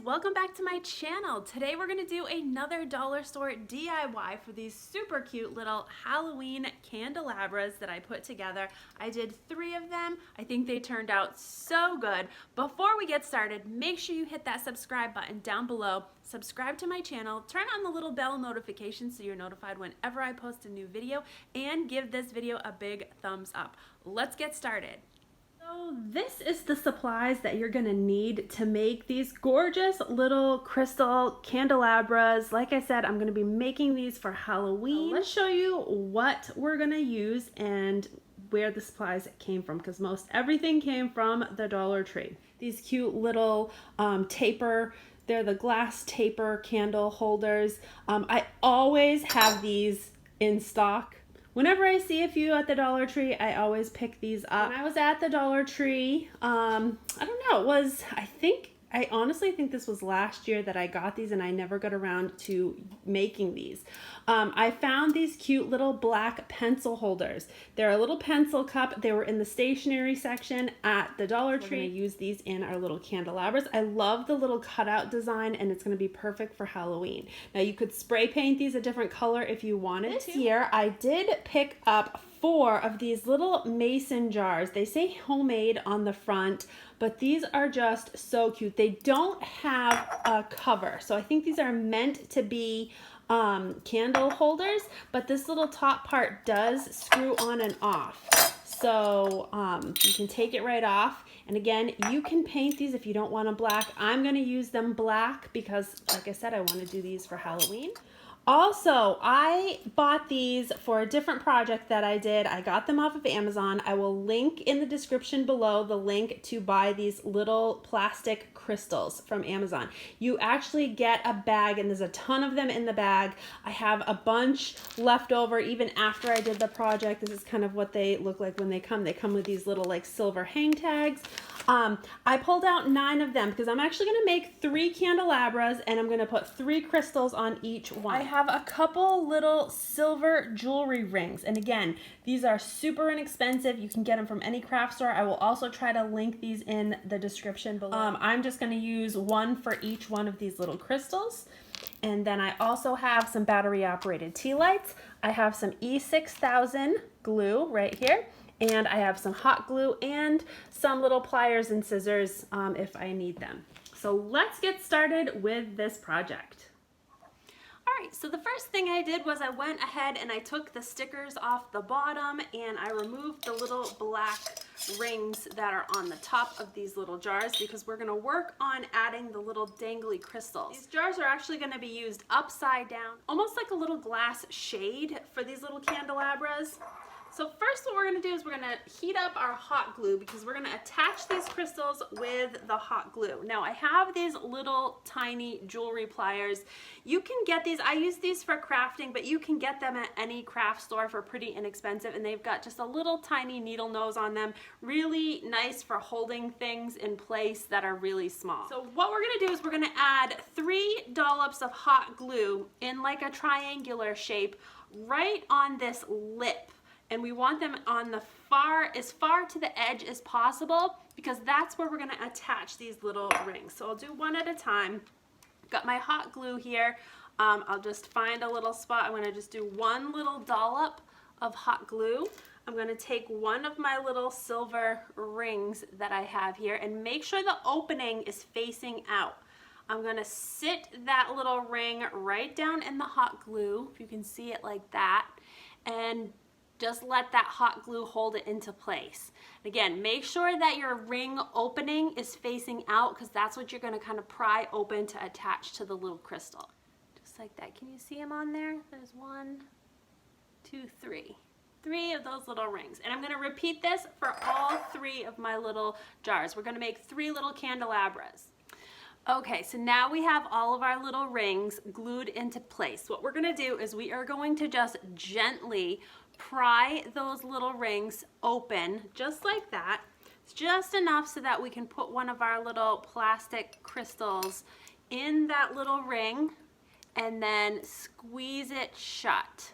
welcome back to my channel. Today we're going to do another dollar store DIY for these super cute little Halloween candelabras that I put together. I did 3 of them. I think they turned out so good. Before we get started, make sure you hit that subscribe button down below. Subscribe to my channel, turn on the little bell notification so you're notified whenever I post a new video, and give this video a big thumbs up. Let's get started. So this is the supplies that you're gonna need to make these gorgeous little crystal candelabras. Like I said, I'm gonna be making these for Halloween. Let's show you what we're gonna use and where the supplies came from, because most everything came from the Dollar Tree. These cute little taper, they're the glass taper candle holders. I always have these in stock. Whenever I see a few at the Dollar Tree, I always pick these up. When I was at the Dollar Tree, I don't know, I honestly think this was last year that I got these and I never got around to making these. I found these cute little black pencil holders. They're a little pencil cup. They were in the stationery section at the Dollar Tree. We're gonna use these in our little candelabras. I love the little cutout design and it's gonna be perfect for Halloween. Now you could spray paint these a different color if you wanted to. This year I did pick up 4 of these little mason jars. They say homemade on the front, but these are just so cute. They don't have a cover, so I think these are meant to be candle holders, but this little top part does screw on and off. So you can take it right off. And again, you can paint these if you don't want them black. I'm gonna use them black because, like I said, I wanna do these for Halloween. Also, I bought these for a different project that I did. I got them off of Amazon. I will link in the description below the link to buy these little plastic crystals from Amazon. You actually get a bag and there's a ton of them in the bag. I have a bunch left over even after I did the project. This is kind of what they look like when they come. They come with these little like silver hang tags. I pulled out 9 of them because I'm actually going to make 3 candelabras and I'm going to put 3 crystals on each one. I have a couple little silver jewelry rings, and again, these are super inexpensive. You can get them from any craft store. I will also try to link these in the description below. I'm just going to use 1 for each one of these little crystals. And then I also have some battery operated Tealites. I have some E600 glue right here. And I have some hot glue and some little pliers and scissors if I need them. So let's get started with this project. All right, so the first thing I did was I went ahead and I took the stickers off the bottom and I removed the little black rings that are on the top of these little jars because we're gonna work on adding the little dangly crystals. These jars are actually gonna be used upside down, almost like a little glass shade for these little candelabras. So first what we're going to do is we're going to heat up our hot glue because we're going to attach these crystals with the hot glue. Now I have these little tiny jewelry pliers. You can get these, I use these for crafting, but you can get them at any craft store for pretty inexpensive, and they've got just a little tiny needle nose on them. Really nice for holding things in place that are really small. So what we're going to do is we're going to add 3 dollops of hot glue in like a triangular shape right on this lip. And we want them on the as far to the edge as possible because that's where we're going to attach these little rings. So I'll do one at a time. Got my hot glue here. I'll just find a little spot. I'm going to just do 1 little dollop of hot glue. I'm going to take one of my little silver rings that I have here and make sure the opening is facing out. I'm going to sit that little ring right down in the hot glue, if you can see it like that, and just let that hot glue hold it into place. Again, make sure that your ring opening is facing out because that's what you're going to kind of pry open to attach to the little crystal. Just like that. Can you see them on there? There's 1, 2, 3. 3 of those little rings. And I'm going to repeat this for all 3 of my little jars. We're going to make 3 little candelabras. Okay, so now we have all of our little rings glued into place. What we're going to do is we are going to just gently pry those little rings open just like that. It's just enough so that we can put one of our little plastic crystals in that little ring and then squeeze it shut.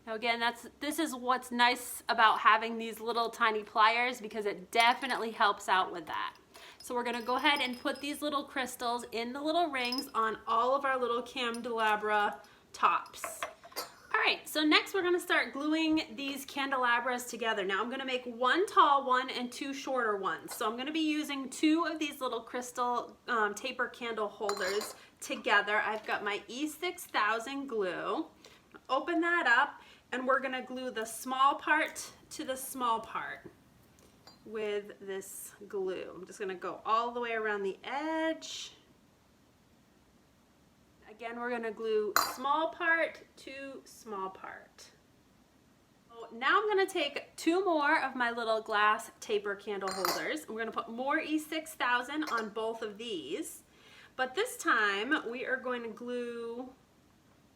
Now again, this is what's nice about having these little tiny pliers because it definitely helps out with that. So we're gonna go ahead and put these little crystals in the little rings on all of our little candelabra tops. All right, so next we're gonna start gluing these candelabras together. Now I'm gonna make one tall one and two shorter ones. So I'm gonna be using two of these little crystal taper candle holders together. I've got my E600 glue. Open that up and we're gonna glue the small part to the small part with this glue. I'm just gonna go all the way around the edge. Again, we're gonna glue small part to small part. So now I'm gonna take two more of my little glass taper candle holders. We're gonna put more E600 on both of these. But this time we are going to glue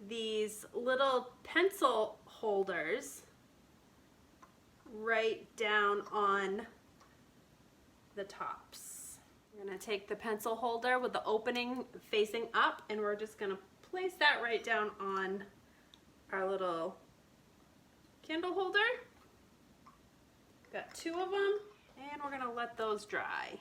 these little pencil holders right down on the tops. We're going to take the pencil holder with the opening facing up and we're just going to place that right down on our little candle holder. Got two of them and we're going to let those dry.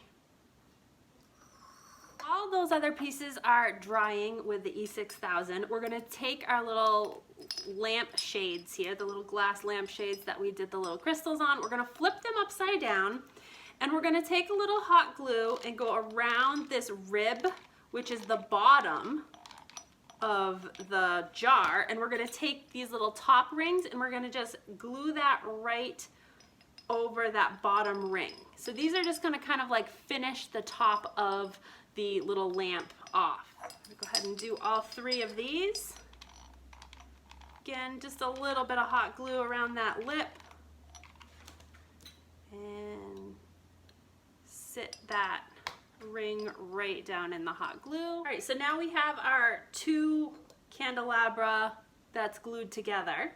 While those other pieces are drying with the E600, we're going to take our little lamp shades here, the little glass lamp shades that we did the little crystals on. We're going to flip them upside down and we're going to take a little hot glue and go around this rib, which is the bottom of the jar, and we're going to take these little top rings and we're going to just glue that right over that bottom ring. So these are just going to kind of like finish the top of the little lamp off. Go ahead and do all three of these. Again, just a little bit of hot glue around that lip and sit that ring right down in the hot glue. All right, so now we have our two candelabra that's glued together.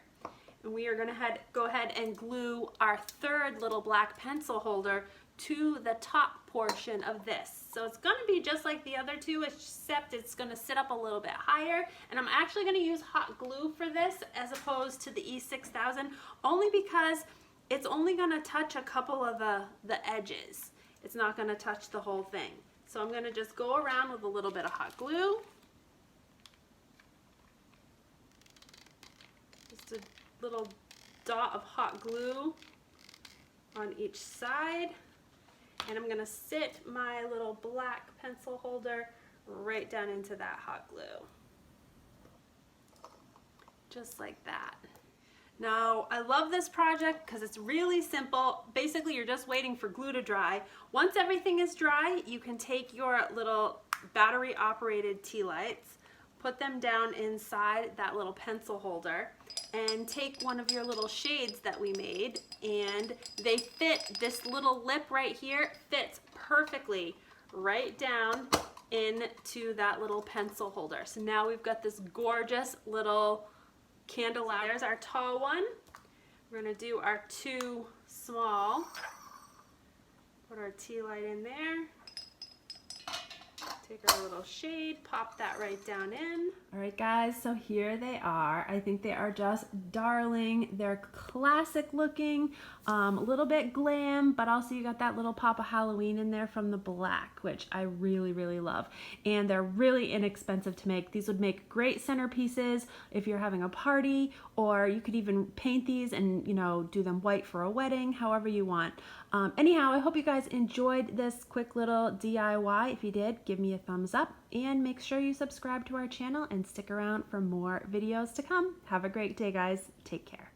And we are gonna go ahead and glue our third little black pencil holder to the top portion of this. So it's gonna be just like the other two, except it's gonna sit up a little bit higher. And I'm actually gonna use hot glue for this as opposed to the E600, only because it's only gonna touch a couple of the edges. It's not gonna touch the whole thing. So I'm gonna just go around with a little bit of hot glue. Just a little dot of hot glue on each side. And I'm gonna sit my little black pencil holder right down into that hot glue. Just like that. Now, I love this project because it's really simple. Basically, you're just waiting for glue to dry. Once everything is dry, you can take your little battery-operated Tealites, put them down inside that little pencil holder, and take one of your little shades that we made, and they fit, this little lip right here fits perfectly right down into that little pencil holder. So now we've got this gorgeous little candelabra. There's our tall one. We're gonna do our two small. Put our tea light in there. Take our little shade, pop that right down in. All right, guys, so here they are. I think they are just darling. They're classic looking, a little bit glam, but also you got that little pop of Halloween in there from the black, which I really, really love. And they're really inexpensive to make. These would make great centerpieces if you're having a party, or you could even paint these and, you know, do them white for a wedding, however you want. Anyhow, I hope you guys enjoyed this quick little DIY. If you did, give me a thumbs up and make sure you subscribe to our channel and stick around for more videos to come. Have a great day, guys. Take care.